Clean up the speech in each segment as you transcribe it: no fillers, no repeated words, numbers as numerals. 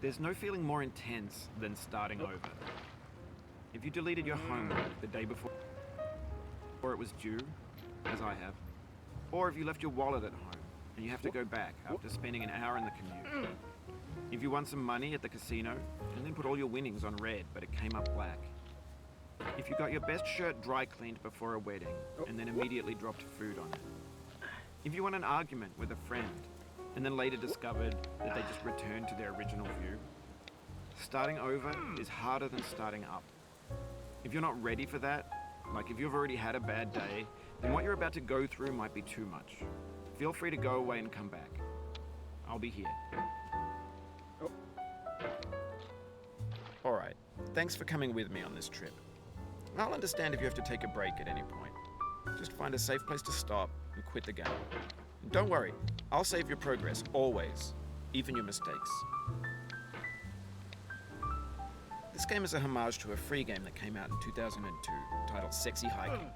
There's no feeling more intense than starting over. If you deleted your homework the day before it was due, as I have, or if you left your wallet at home and you have to go back after spending an hour in the commute. If you won some money at the casino and then put all your winnings on red but it came up black. If you got your best shirt dry cleaned before a wedding and then immediately dropped food on it. If you won an argument with a friend and then later discovered that they just returned to their original view. Starting over is harder than starting up. If you're not ready for that, like if you've already had a bad day, then what you're about to go through might be too much. Feel free to go away and come back. I'll be here. Alright, thanks for coming with me on this trip. I'll understand if you have to take a break at any point. Just find a safe place to stop and quit the game. And don't worry, I'll save your progress, always, even your mistakes. This game is a homage to a free game that came out in 2002, titled Sexy Hiking.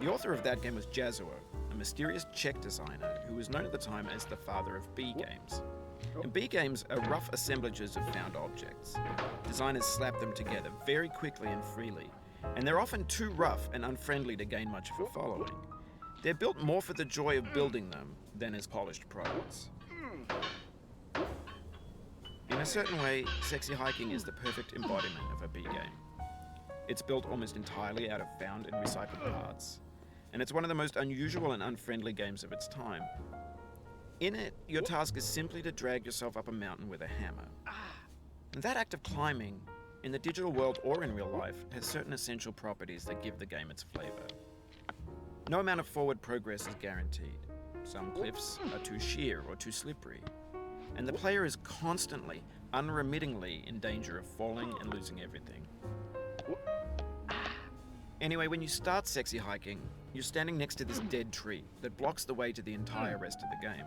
The author of that game was Jazuo, a mysterious Czech designer who was known at the time as the father of B games. And B games are rough assemblages of found objects. Designers slap them together very quickly and freely, and they're often too rough and unfriendly to gain much of a following. They're built more for the joy of building them than as polished products. In a certain way, Sexy Hiking is the perfect embodiment of a B game. It's built almost entirely out of found and recycled parts, and it's one of the most unusual and unfriendly games of its time. In it, your task is simply to drag yourself up a mountain with a hammer. And that act of climbing, in the digital world or in real life, has certain essential properties that give the game its flavor. No amount of forward progress is guaranteed. Some cliffs are too sheer or too slippery, and the player is constantly, unremittingly in danger of falling and losing everything. Anyway, when you start Sexy Hiking, you're standing next to this dead tree that blocks the way to the entire rest of the game.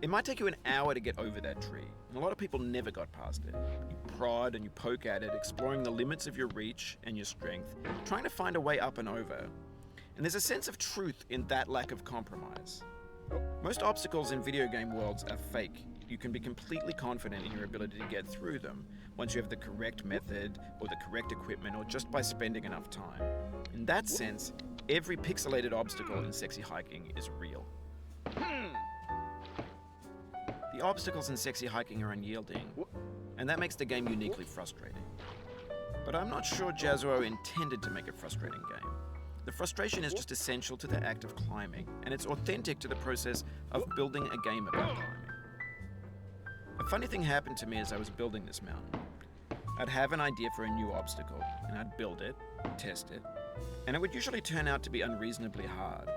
It might take you an hour to get over that tree, and a lot of people never got past it. You prod and you poke at it, exploring the limits of your reach and your strength, trying to find a way up and over. And there's a sense of truth in that lack of compromise. Most obstacles in video game worlds are fake. You can be completely confident in your ability to get through them once you have the correct method or the correct equipment or just by spending enough time. In that sense, every pixelated obstacle in Sexy Hiking is real. The obstacles in Sexy Hiking are unyielding, and that makes the game uniquely frustrating. But I'm not sure Jazuo intended to make a frustrating game. The frustration is just essential to the act of climbing, and it's authentic to the process of building a game about climbing. A funny thing happened to me as I was building this mountain. I'd have an idea for a new obstacle, and I'd build it, test it, and it would usually turn out to be unreasonably hard.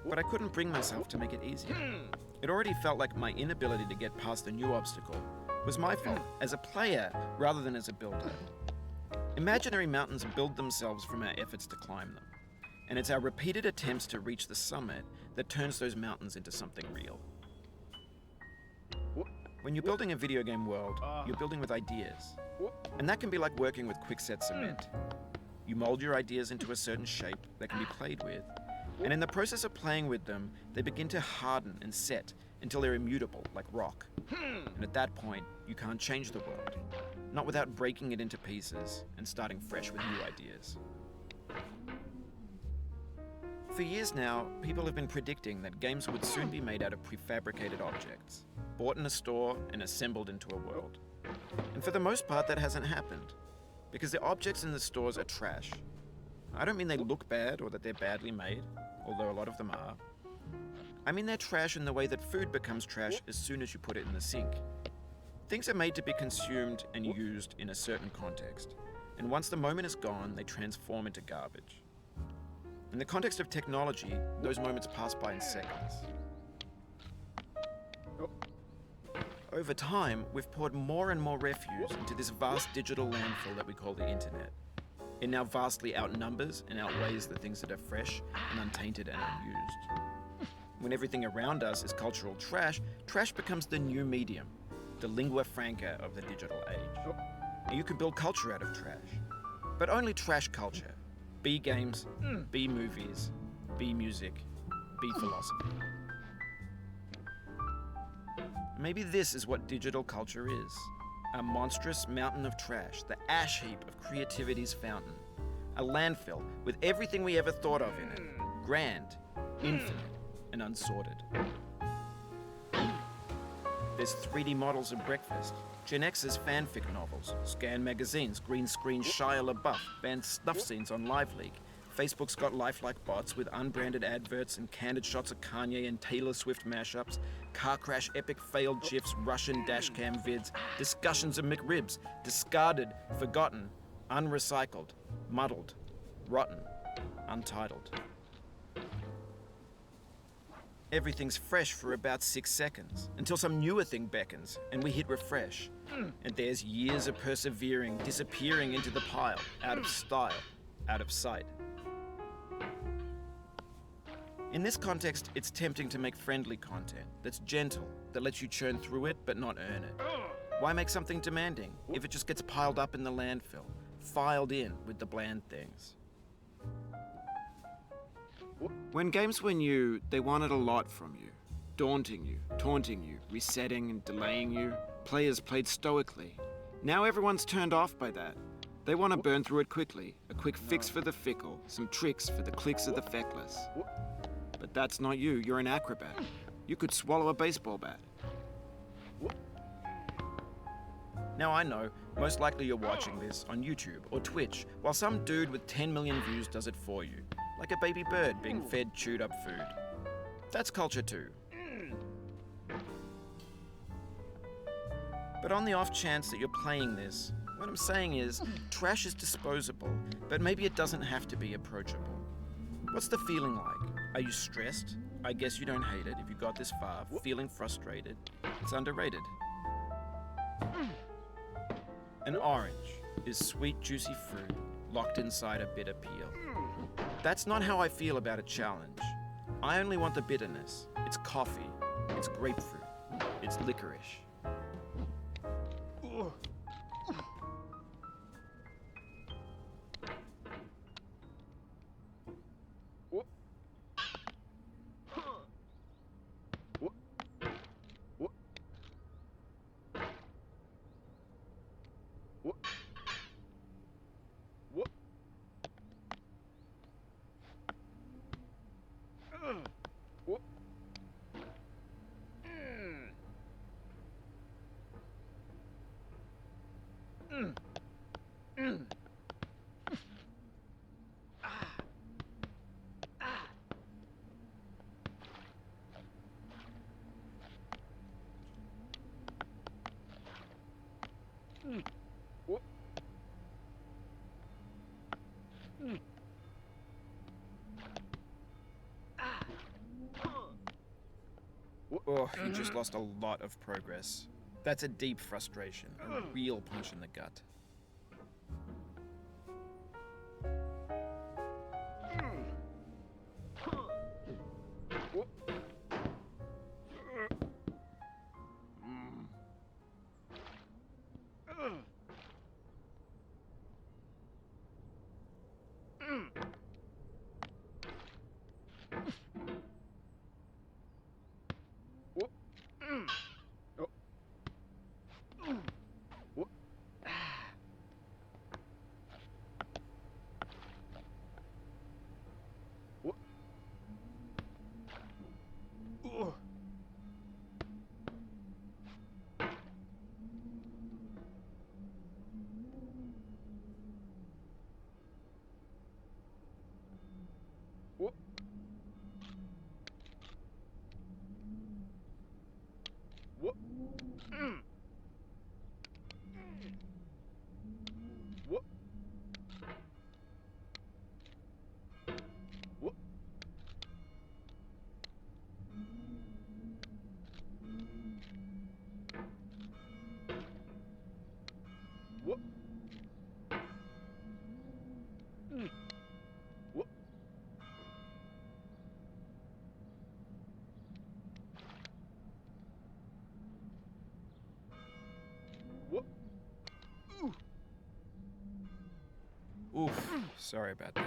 But I couldn't bring myself to make it easier. It already felt like my inability to get past the new obstacle was my fault as a player rather than as a builder. Imaginary mountains build themselves from our efforts to climb them, and it's our repeated attempts to reach the summit that turns those mountains into something real. When you're building a video game world, you're building with ideas, and that can be like working with quickset cement. You mold your ideas into a certain shape that can be played with, and in the process of playing with them, they begin to harden and set until they're immutable, like rock. And at that point, you can't change the world, not without breaking it into pieces and starting fresh with new ideas. For years now, people have been predicting that games would soon be made out of prefabricated objects, bought in a store and assembled into a world. And for the most part, that hasn't happened, because the objects in the stores are trash. I don't mean they look bad or that they're badly made, although a lot of them are. I mean they're trash in the way that food becomes trash as soon as you put it in the sink. Things are made to be consumed and used in a certain context, and once the moment is gone, they transform into garbage. In the context of technology, those moments pass by in seconds. Over time, we've poured more and more refuse into this vast digital landfill that we call the internet. It now vastly outnumbers and outweighs the things that are fresh and untainted and unused. When everything around us is cultural trash, trash becomes the new medium, the lingua franca of the digital age. And you can build culture out of trash, but only trash culture. B games, B movies, B music, B philosophy. Maybe this is what digital culture is. A monstrous mountain of trash, the ash heap of creativity's fountain. A landfill with everything we ever thought of in it. Grand, infinite, and unsorted. There's 3D models of breakfast, Gen X's fanfic novels, scan magazines, green screen Shia LaBeouf, banned snuff scenes on LiveLeak. Facebook's got lifelike bots with unbranded adverts and candid shots of Kanye and Taylor Swift mashups, car crash epic failed GIFs, Russian dashcam vids, discussions of McRibs, discarded, forgotten, unrecycled, muddled, rotten, untitled. Everything's fresh for about 6 seconds, until some newer thing beckons, and we hit refresh. And there's years of persevering, disappearing into the pile, out of style, out of sight. In this context, it's tempting to make friendly content that's gentle, that lets you churn through it but not earn it. Why make something demanding if it just gets piled up in the landfill, filed in with the bland things? When games were new, they wanted a lot from you. Daunting you, taunting you, resetting and delaying you. Players played stoically. Now everyone's turned off by that. They want to burn through it quickly. A quick fix for the fickle, some tricks for the clicks of the feckless. But that's not you, you're an acrobat. You could swallow a baseball bat. Now I know, most likely you're watching this on YouTube or Twitch, while some dude with 10 million views does it for you. Like a baby bird being fed chewed up food. That's culture too. But on the off chance that you're playing this, what I'm saying is, trash is disposable, but maybe it doesn't have to be approachable. What's the feeling like? Are you stressed? I guess you don't hate it if you got this far, feeling frustrated. It's underrated. An orange is sweet, juicy fruit locked inside a bitter peel. That's not how I feel about a challenge. I only want the bitterness. It's coffee. It's grapefruit. It's licorice. Oh, you just lost a lot of progress. That's a deep frustration, a real punch in the gut. Oof, sorry about that.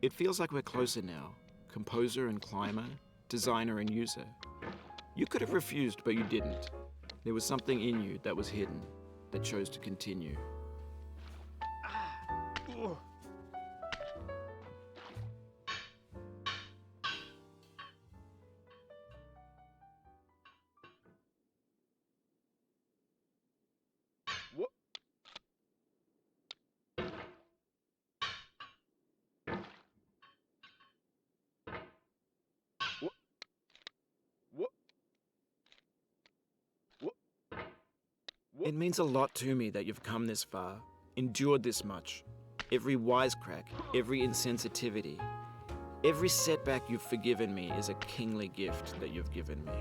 It feels like we're closer now, composer and climber, designer and user. You could have refused, but you didn't. There was something in you that was hidden, that chose to continue. It means a lot to me that you've come this far, endured this much. Every wisecrack, every insensitivity, every setback you've forgiven me is a kingly gift that you've given me.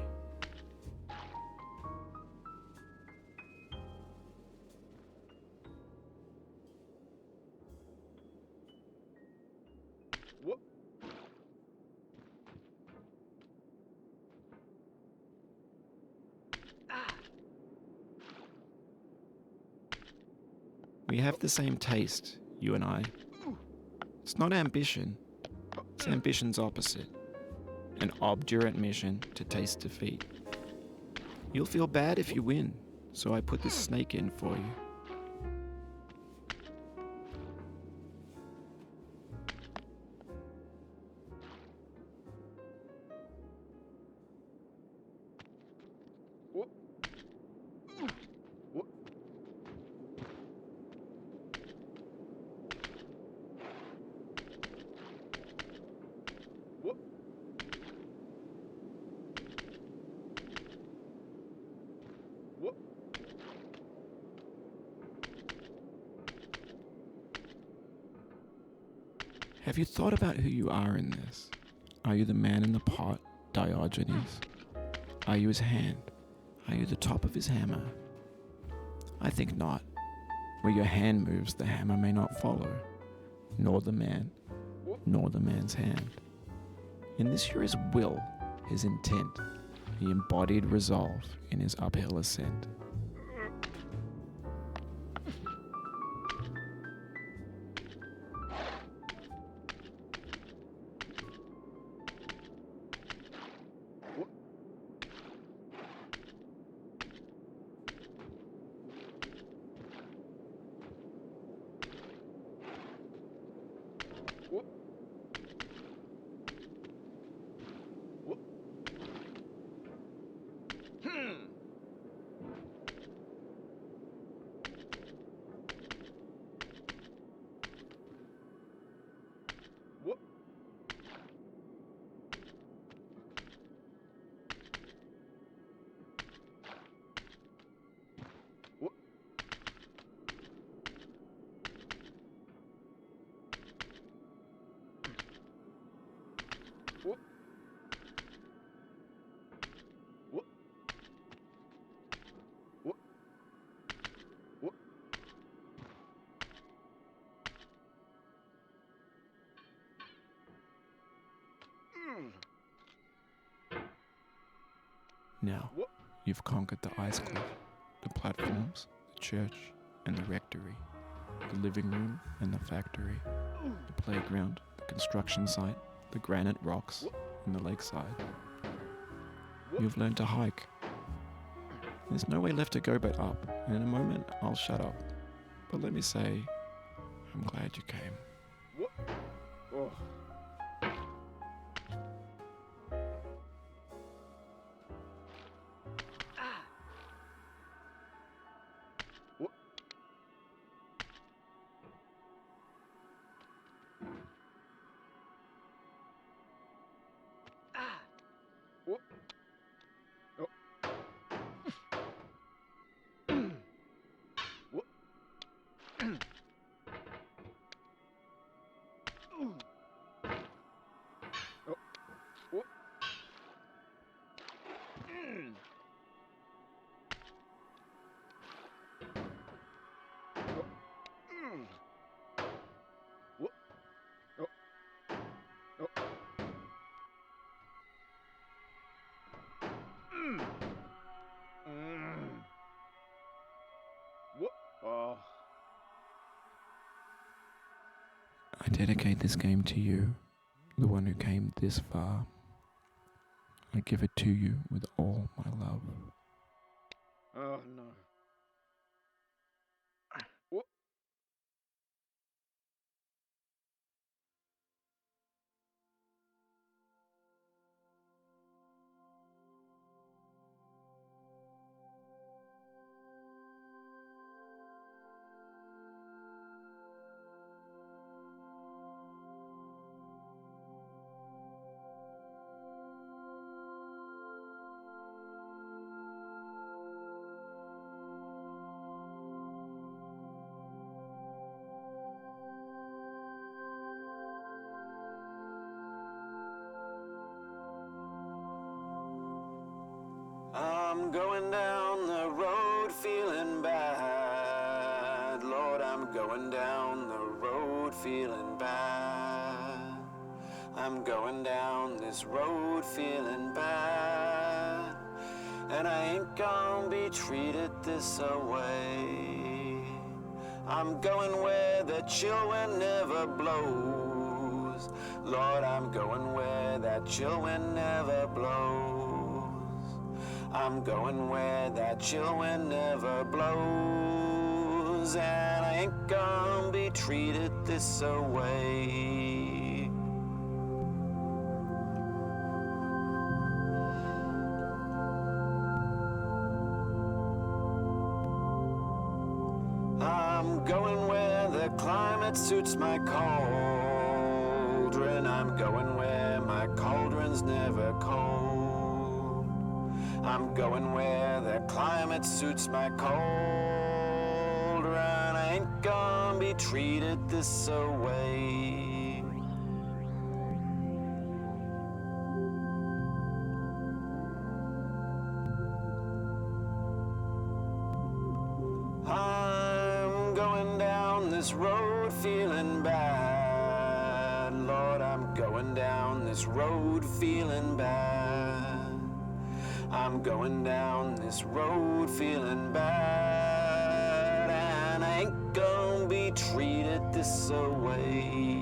We have the same taste, you and I. It's not ambition. It's ambition's opposite. An obdurate mission to taste defeat. You'll feel bad if you win, so I put this snake in for you. Have you thought about who you are in this? Are you the man in the pot, Diogenes? Are you his hand? Are you the top of his hammer? I think not. Where your hand moves, the hammer may not follow, nor the man, nor the man's hand. In this you're his will, his intent, the embodied resolve in his uphill ascent. Now, you've conquered the ice cliff, the platforms, the church, and the rectory, the living room and the factory, the playground, the construction site, the granite rocks, and the lakeside. You've learned to hike. There's no way left to go but up, and in a moment I'll shut up. But let me say, I'm glad you came. Oh. I dedicate this game to you, the one who came this far. I give it to you with all my love. Oh no. I'm going down the road feeling bad. Lord, I'm going down the road feeling bad. I'm going down this road feeling bad. And I ain't gonna be treated this away. I'm going where the chill wind never blows. Lord, I'm going where that chill wind never blows. I'm going where that chill wind never blows. And I ain't gonna be treated this away. I'm going where the climate suits my cauldron. I'm going where my cauldron's never cold. I'm going where the climate suits my cauldron. I ain't gonna be treated this away. I'm going down this road feeling bad. Lord, I'm going down this road feeling bad. I'm going down this road feeling bad. And I ain't gonna be treated this away.